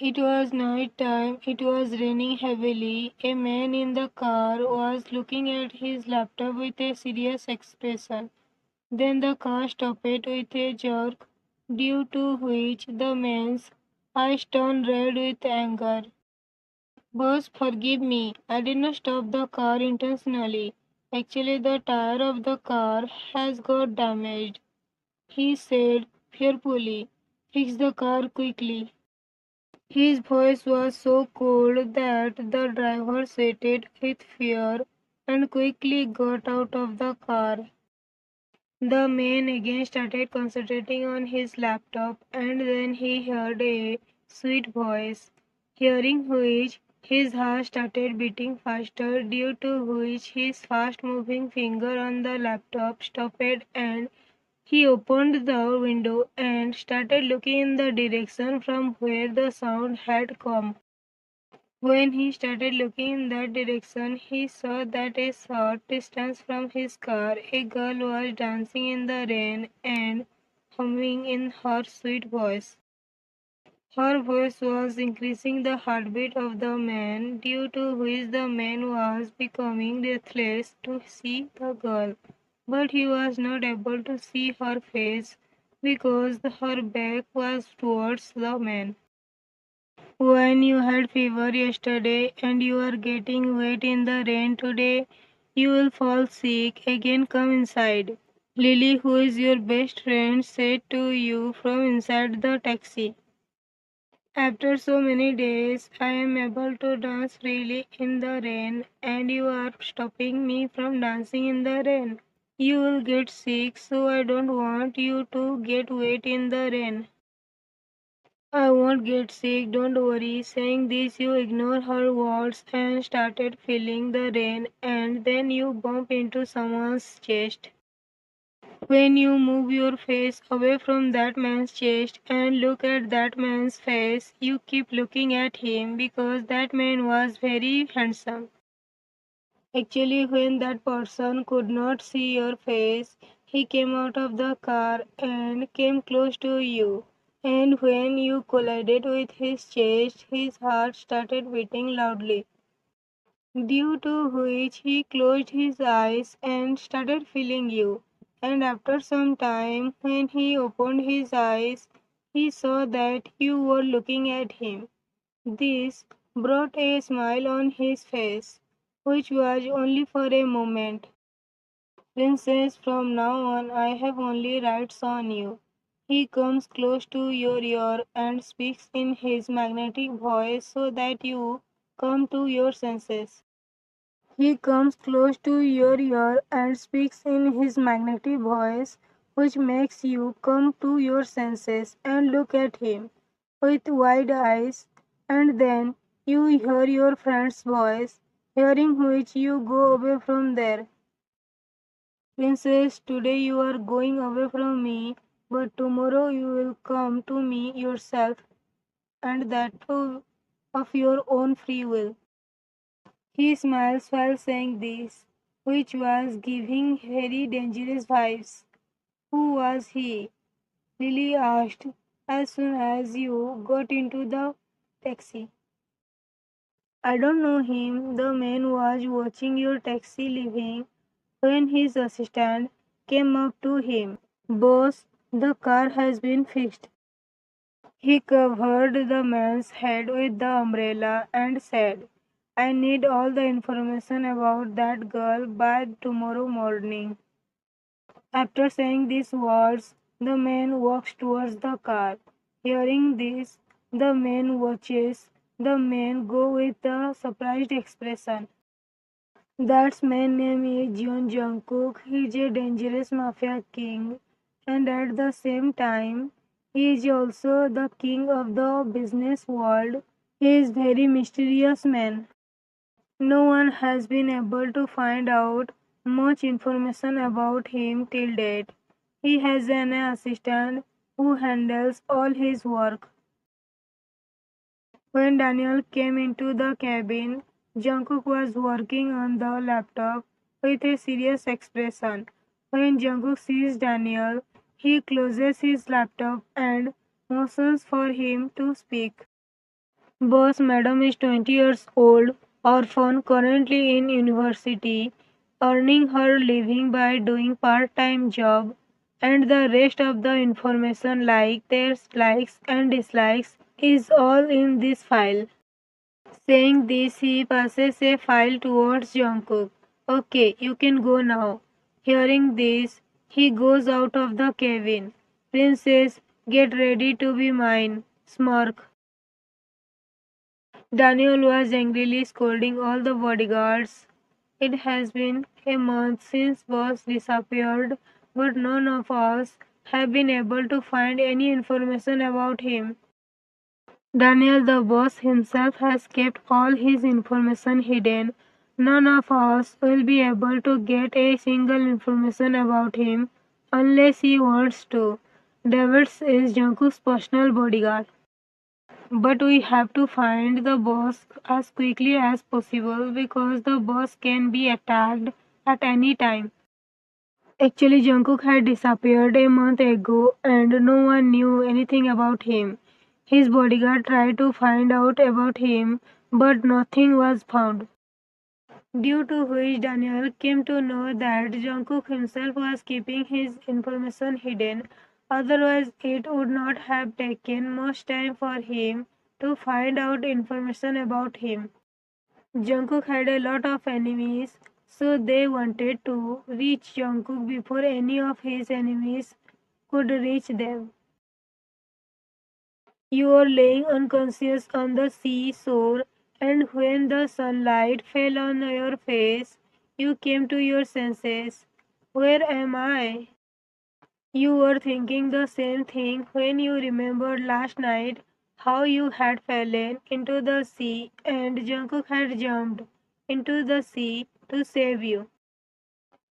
It was night time. It was raining heavily. A man in the car was looking at his laptop with a serious expression. Then the car stopped with a jerk, due to which the man's eyes turned red with anger. Boss, forgive me. I did not stop the car intentionally. Actually, the tire of the car has got damaged, he said fearfully. Fix the car quickly. His voice was so cold that the driver sweated with fear and quickly got out of the car. The man again started concentrating on his laptop, and then he heard a sweet voice, hearing which his heart started beating faster, due to which his fast moving finger on the laptop stopped, and he opened the window and started looking in the direction from where the sound had come. When he started looking in that direction, he saw that a short distance from his car, a girl was dancing in the rain and humming in her sweet voice. Her voice was increasing the heartbeat of the man, due to which the man was becoming breathless to see the girl. But he was not able to see her face because her back was towards the man. When you had fever yesterday and you are getting wet in the rain today, you will fall sick. Again, come inside. Lily, who is your best friend, said to you from inside the taxi. After so many days, I am able to dance freely in the rain, and you are stopping me from dancing in the rain. You will get sick, so I don't want you to get wet in the rain. I won't get sick, don't worry. Saying this, you ignore her words and started feeling the rain, and then you bump into someone's chest. When you move your face away from that man's chest and look at that man's face, you keep looking at him because that man was very handsome. Actually, when that person could not see your face, he came out of the car and came close to you. And when you collided with his chest, his heart started beating loudly, due to which he closed his eyes and started feeling you. And after some time, when he opened his eyes, he saw that you were looking at him. This brought a smile on his face, which was only for a moment. Princess, from now on I have only rights on you. He comes close to your ear and speaks in his magnetic voice so that you come to your senses. He comes close to your ear and speaks in his magnetic voice, which makes you come to your senses and look at him with wide eyes, and then you hear your friend's voice, hearing which you go away from there. Princess, today you are going away from me, but tomorrow you will come to me yourself, and that too of your own free will. He smiles while saying this, which was giving very dangerous vibes. Who was he? Lily asked as soon as you got into the taxi. I don't know him. The man was watching your taxi leaving when his assistant came up to him. Boss, the car has been fixed. He covered the man's head with the umbrella and said, I need all the information about that girl by tomorrow morning. After saying these words, the man walks towards the car. Hearing this, the man watches the man go with a surprised expression. That man's name is Jungkook. He is a dangerous mafia king, and at the same time, he is also the king of the business world. He is very mysterious man. No one has been able to find out much information about him till date. He has an assistant who handles all his work. When Daniel came into the cabin, Jungkook was working on the laptop with a serious expression. When Jungkook sees Daniel, he closes his laptop and motions for him to speak. Boss Madam is 20 years old, orphan, currently in university, earning her living by doing part-time job, and the rest of the information like their likes and dislikes is all in this file. Saying this, he passes a file towards Jungkook. Okay, you can go now. Hearing this, he goes out of the cabin. Princess, get ready to be mine. Smirk. Daniel was angrily scolding all the bodyguards. It has been a month since Boss disappeared, but none of us have been able to find any information about him. Daniel, the boss himself, has kept all his information hidden. None of us will be able to get a single information about him unless he wants to. David is Jungkook's personal bodyguard. But we have to find the boss as quickly as possible because the boss can be attacked at any time. Actually, Jungkook had disappeared a month ago and no one knew anything about him. His bodyguard tried to find out about him, but nothing was found. Due to which Daniel came to know that Jungkook himself was keeping his information hidden. Otherwise, it would not have taken much time for him to find out information about him. Jungkook had a lot of enemies, so they wanted to reach Jungkook before any of his enemies could reach them. You were laying unconscious on the seashore, and when the sunlight fell on your face, you came to your senses. Where am I? You were thinking the same thing when you remembered last night how you had fallen into the sea and Jungkook had jumped into the sea to save you.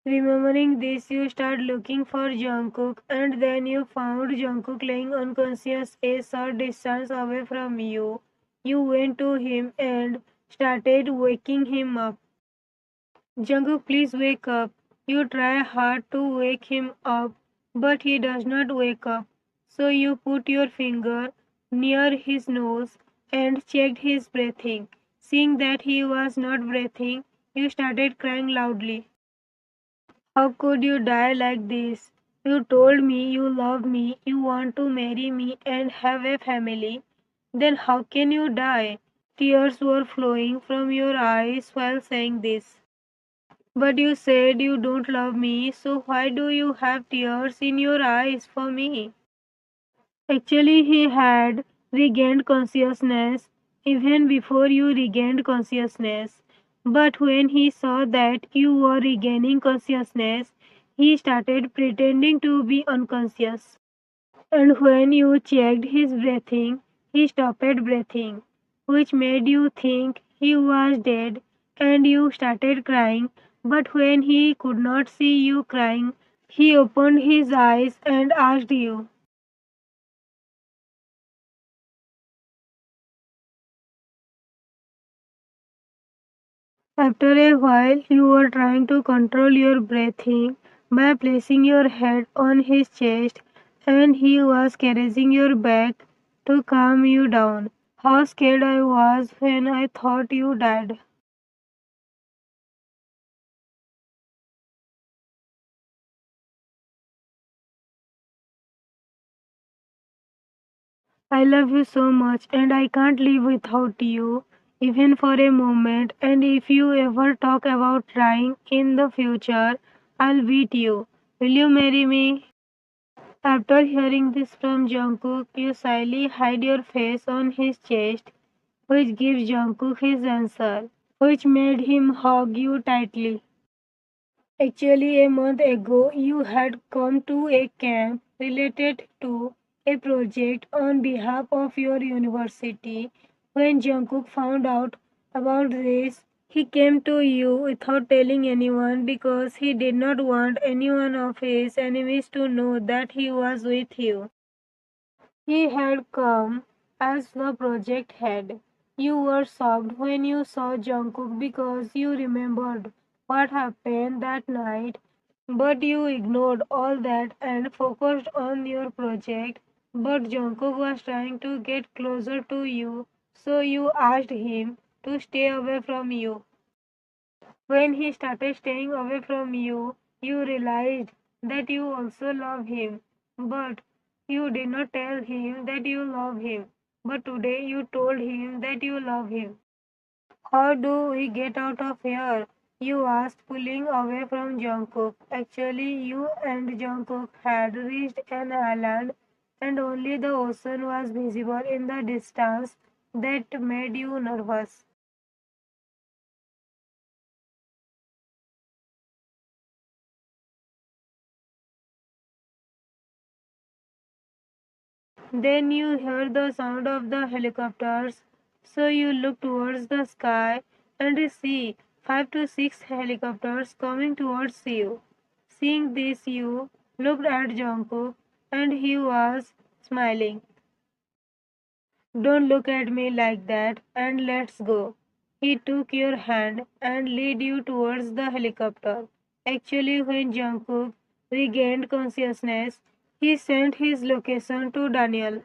Remembering this, you start looking for Jungkook and then you found Jungkook laying unconscious a short distance away from you. You went to him and started waking him up. Jungkook, please wake up. You try hard to wake him up, but he does not wake up. So you put your finger near his nose and checked his breathing. Seeing that he was not breathing, you started crying loudly. How could you die like this? You told me you love me, you want to marry me and have a family. Then how can you die? Tears were flowing from your eyes while saying this. But you said you don't love me, so why do you have tears in your eyes for me? Actually, he had regained consciousness even before you regained consciousness. But when he saw that you were regaining consciousness, he started pretending to be unconscious. And when you checked his breathing, he stopped breathing, which made you think he was dead, and you started crying. But when he could not see you crying, he opened his eyes and asked you. After a while, you were trying to control your breathing by placing your head on his chest, and he was caressing your back to calm you down. How scared I was when I thought you died. I love you so much, and I can't live without you, even for a moment. And if you ever talk about trying in the future, I'll beat you. Will you marry me? After hearing this from Jungkook, you slyly hide your face on his chest, which gives Jungkook his answer, which made him hug you tightly. Actually, a month ago, you had come to a camp related to a project on behalf of your university. When Jungkook found out about this, he came to you without telling anyone because he did not want any one of his enemies to know that he was with you. He had come as the project head. You were shocked when you saw Jungkook because you remembered what happened that night, but you ignored all that and focused on your project. But Jungkook was trying to get closer to you, So you asked him to stay away from you. When he started staying away from you, you realized that you also love him. But you did not tell him that you love him. But today you told him that you love him. How do we get out of here? You asked, pulling away from Jungkook. Actually, you and Jungkook had reached an island, and only the ocean was visible in the distance. That made you nervous. Then you heard the sound of the helicopters, so you look towards the sky and see 5 to 6 helicopters coming towards you. Seeing this, you looked at Jungkook and he was smiling. Don't look at me like that and let's go. He took your hand and led you towards the helicopter. Actually, when Jungkook regained consciousness, he sent his location to Daniel.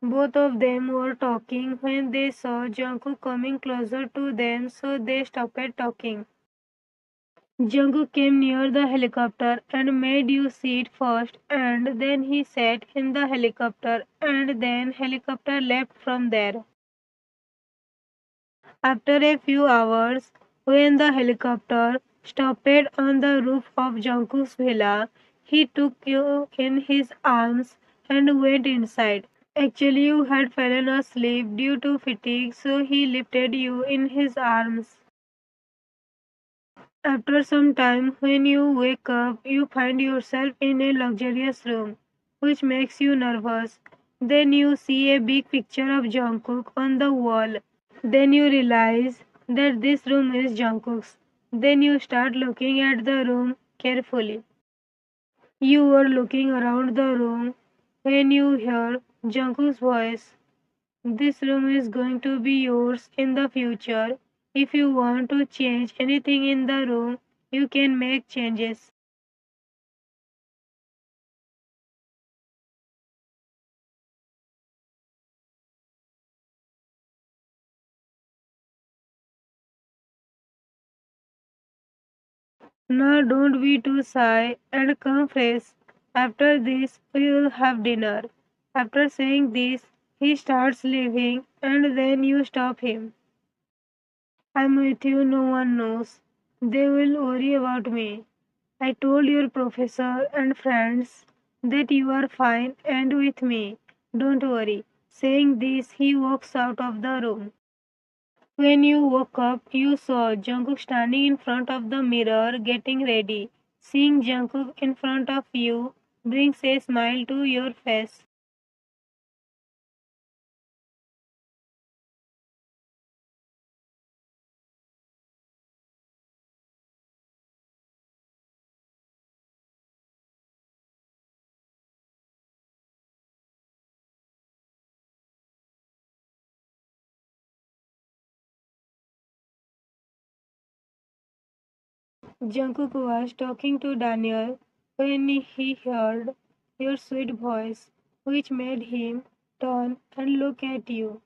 Both of them were talking when they saw Jungkook coming closer to them, so they stopped talking. Jungkook came near the helicopter and made you sit first, and then he sat in the helicopter, and then helicopter left from there. After a few hours, when the helicopter stopped on the roof of Jungkook's villa, he took you in his arms and went inside. Actually, you had fallen asleep due to fatigue, so he lifted you in his arms. After some time, when you wake up, you find yourself in a luxurious room, which makes you nervous. Then you see a big picture of Jungkook on the wall. Then you realize that this room is Jungkook's. Then you start looking at the room carefully. You were looking around the room when you hear Jungkook's voice. This room is going to be yours in the future. If you want to change anything in the room, you can make changes. Now don't be too shy and come fresh. After this, we will have dinner. After saying this, he starts leaving and then you stop him. I'm with you, no one knows. They will worry about me. I told your professor and friends that you are fine and with me. Don't worry. Saying this, he walks out of the room. When you woke up, you saw Jungkook standing in front of the mirror getting ready. Seeing Jungkook in front of you brings a smile to your face. Jungkook was talking to Daniel when he heard your sweet voice, which made him turn and look at you.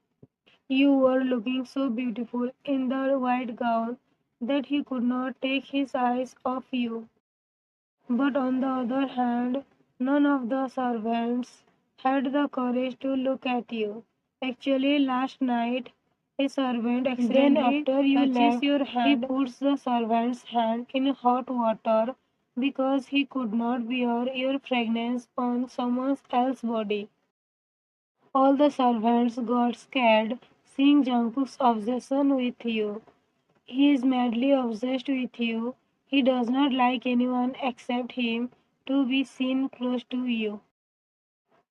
You were looking so beautiful in the white gown that he could not take his eyes off you. But on the other hand, none of the servants had the courage to look at you. Actually, last night, a servant accidentally after you touches left, your hand. He puts the servant's hand in hot water because he could not bear your fragrance on someone else's body. All the servants got scared seeing Jungkook's obsession with you. He is madly obsessed with you. He does not like anyone except him to be seen close to you.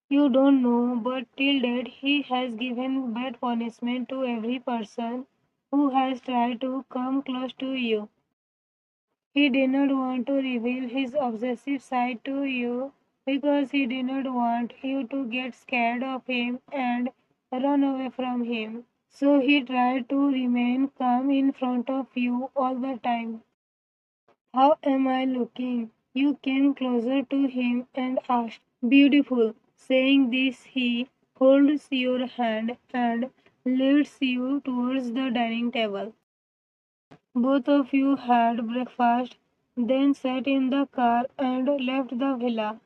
You don't know, but till date he has given bad punishment to every person who has tried to come close to you. He did not want to reveal his obsessive side to you because he did not want you to get scared of him and run away from him. So he tried to remain calm in front of you all the time. How am I looking? You came closer to him and asked. Beautiful. Saying this, he holds your hand and leads you towards the dining table. Both of you had breakfast, then sat in the car and left the villa.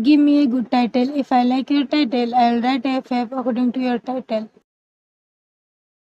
Give me a good title. If I like your title, I'll write a FF according to your title.